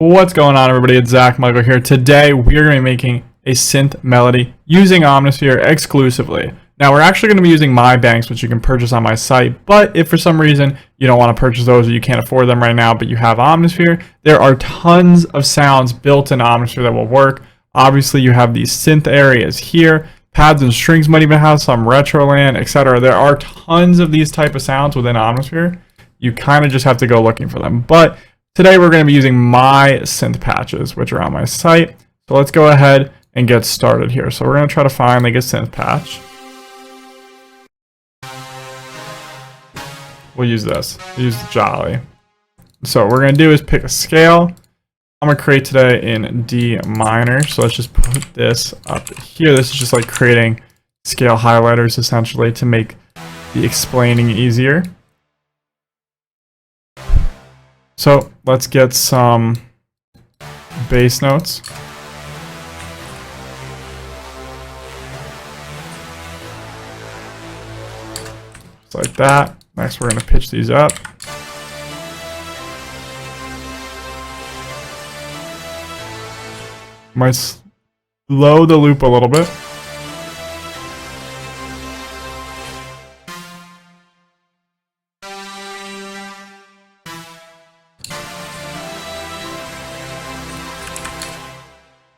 What's going on, everybody? It's Michael here. Today we are going to be making a synth melody using OMNISPHERE exclusively. Now we're actually going to be using my banks, which you can purchase on my site, but if for some reason you don't want to purchase those or you can't afford them right now, but you have OMNISPHERE, there are tons of sounds built in OMNISPHERE that will work. Obviously you have these synth areas here. Pads and strings might even have some retroland, etc. There are tons of these type of sounds within OMNISPHERE. You kind of just have to go looking for them. But today we're going to be using my synth patches, which are on my site. So let's go ahead and get started here. So we're going to try to find like a synth patch. We'll use this. We'll use the Jolly. So what we're going to do is pick a scale. I'm going to create today in D minor. So let's just put this up here. This is just like creating scale highlighters essentially to make the explaining easier. So let's get some bass notes. Just like that. Next, we're going to pitch these up. Might slow the loop a little bit.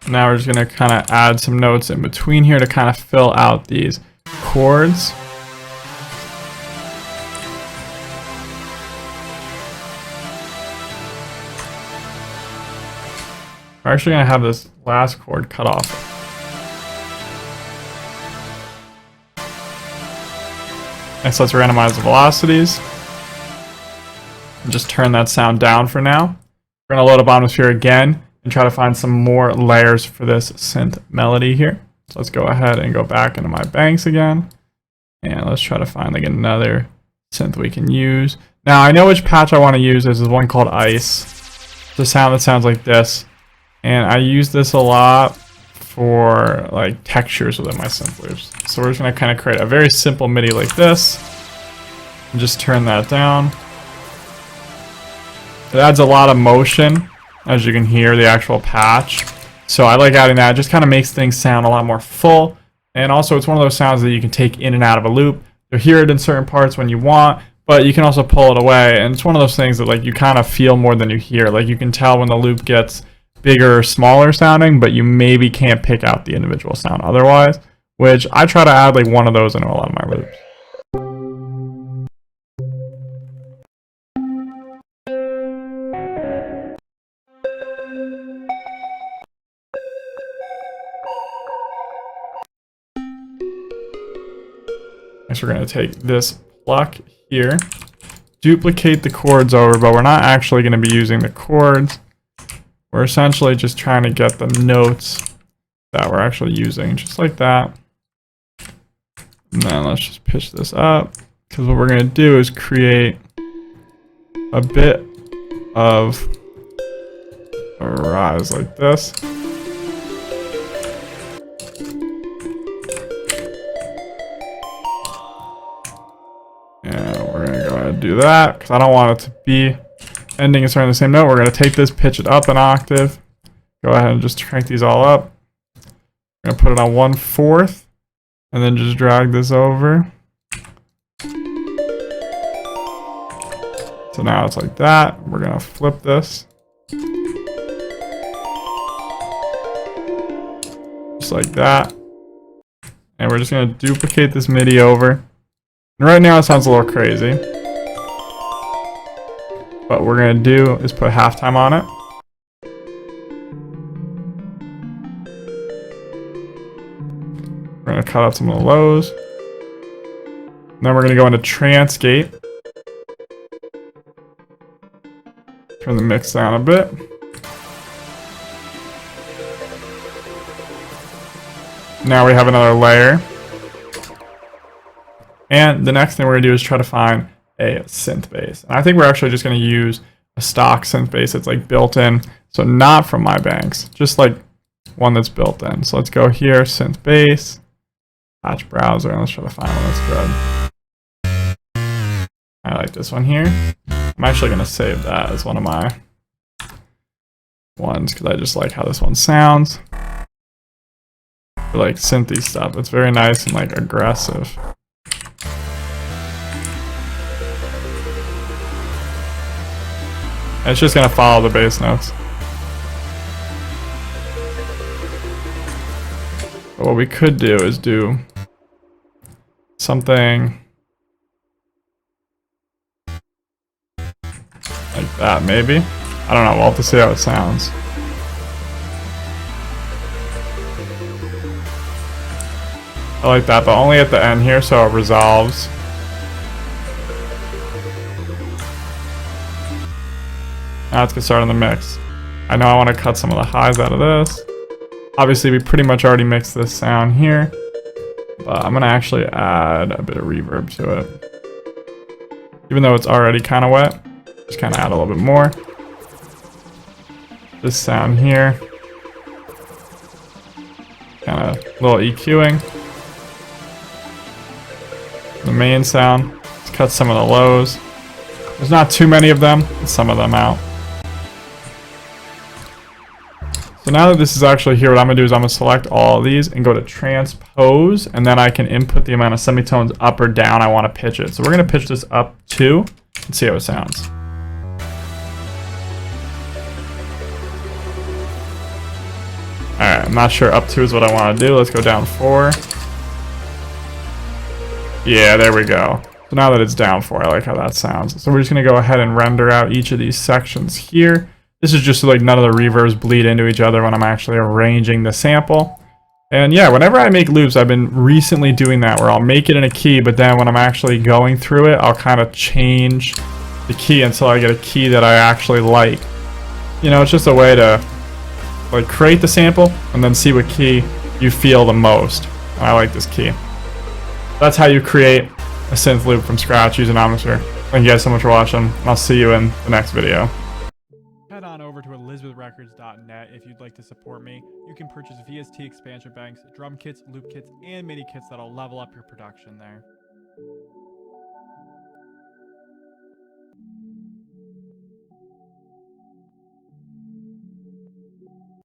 Now we're just going to kind of add some notes in between here to kind of fill out these chords. We're actually going to have this last chord cut off. Next, let's randomize the velocities. And just turn that sound down for now. We're going to load up OMNISPHERE again and try to find some more layers for this synth melody here. So let's go ahead and go back into my banks again. And let's try to find like another synth we can use. Now I know which patch I want to use. There's one called Ice. It's a sound that sounds like this. And I use this a lot for like textures within my synth loops. So we're just going to kind of create a very simple MIDI like this. And just turn that down. It adds a lot of motion. As you can hear, the actual patch. So I like adding that. It just kind of makes things sound a lot more full. And also it's one of those sounds that you can take in and out of a loop. You'll hear it in certain parts when you want, but you can also pull it away. And it's one of those things that like you kind of feel more than you hear. Like you can tell when the loop gets bigger or smaller sounding, but you maybe can't pick out the individual sound otherwise, which I try to add like one of those into a lot of my loops. Next, we're going to take this pluck here, duplicate the chords over, but we're not actually going to be using the chords. We're essentially just trying to get the notes that we're actually using, just like that. And then let's just pitch this up, because what we're going to do is create a bit of a rise like this. Do that because I don't want it to be ending and starting the same note. We're going to take this, pitch it up an octave, go ahead and just crank these all up. We're going to put it on 1/4 and then just drag this over. So now it's like that. We're going to flip this just like that, and we're just going to duplicate this MIDI over. And right now it sounds a little crazy. What we're going to do is put halftime on it. We're going to cut out some of the lows. And then we're going to go into trance gate. Turn the mix down a bit. Now we have another layer. And the next thing we're going to do is try to find a synth bass. And I think we're actually just going to use a stock synth bass that's like built in. So not from my banks, just like one that's built in. So let's go here, synth bass, patch browser, and let's try to find one that's good. I like this one here. I'm actually going to save that as one of ones because I just like how this one sounds. I like synthy stuff. It's very nice and like aggressive. And it's just gonna follow the bass notes. But what we could do is do something like that, maybe. I don't know. We'll have to see how it sounds. I like that, but only at the end here, so it resolves. Now let's get started on the mix. I know I want to cut some of the highs out of this. Obviously, we pretty much already mixed this sound here, but I'm going to actually add a bit of reverb to it. Even though it's already kind of wet, just kind of add a little bit more. This sound here, kind of a little EQing. The main sound, let's cut some of the lows. There's not too many of them, get some of them out. So now that this is actually here, what I'm gonna do is I'm gonna select all of these and go to transpose, and then I can input the amount of semitones up or down I want to pitch it. So we're gonna pitch this up 2 and see how it sounds. Alright, I'm not sure up 2 is what I want to do. Let's go down 4. Yeah, there we go. So now that it's down 4, I like how that sounds. So we're just going to go ahead and render out each of these sections here. This is just so like none of the reverbs bleed into each other when I'm actually arranging the sample. And yeah, whenever I make loops, I've been recently doing that where I'll make it in a key, but then when I'm actually going through it, I'll kind of change the key until I get a key that I actually like. You know, it's just a way to like create the sample and then see what key you feel the most. And I like this key. That's how you create a synth loop from scratch using OMNISPHERE. Thank you guys so much for watching, and I'll see you in the next video. Head on over to elizabethrecords.net if you'd like to support me. You can purchase VST expansion banks, drum kits, loop kits, and MIDI kits that'll level up your production there.